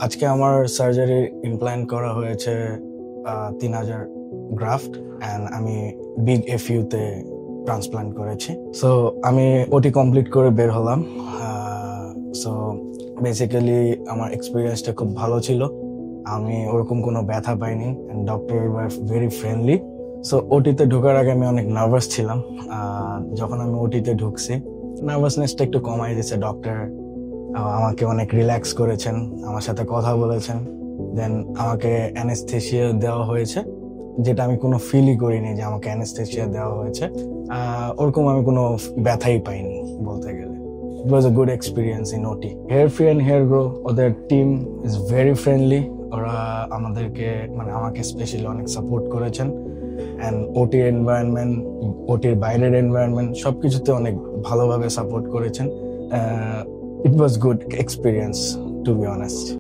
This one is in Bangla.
আজকে আমার সার্জারি ইমপ্ল্যান্ট করা হয়েছে 3000 গ্রাফট অ্যান্ড আমি বিগ এফইউতে ট্রান্সপ্লান্ট করেছি। সো আমি ওটি কমপ্লিট করে বের হলাম। সো বেসিক্যালি আমার এক্সপিরিয়েন্সটা খুব ভালো ছিল। আমি ওরকম কোনো ব্যথা পাইনি and doctor were very friendly. So ওটিতে ঢোকার আগে আমি অনেক নার্ভাস ছিলাম। যখন আমি ওটিতে ঢুকছি নার্ভাসনেসটা একটু কমাই দিয়েছে ডক্টর। আমাকে অনেক রিল্যাক্স করেছেন, আমার সাথে কথা বলেছেন। দেন আমাকে অ্যানেস্থেশিয়া দেওয়া হয়েছে, যেটা আমি কোনো ফিলই করিনি যে আমাকে অ্যানেস্থেশিয়া দেওয়া হয়েছে। ওরকম আমি কোনো ব্যথাই পাইনি বলতে গেলে। It was a good experience in OT. Hair free and hair grow, ওদের টিম ইজ ভেরি ফ্রেন্ডলি। ওরা আমাদেরকে আমাকে স্পেশালি অনেক সাপোর্ট করেছেন। অ্যান্ড ওটির এনভায়রনমেন্ট, ওটির বাইরের এনভায়রনমেন্ট সবকিছুতে অনেক ভালোভাবে সাপোর্ট করেছেন। It was good experience, to be honest.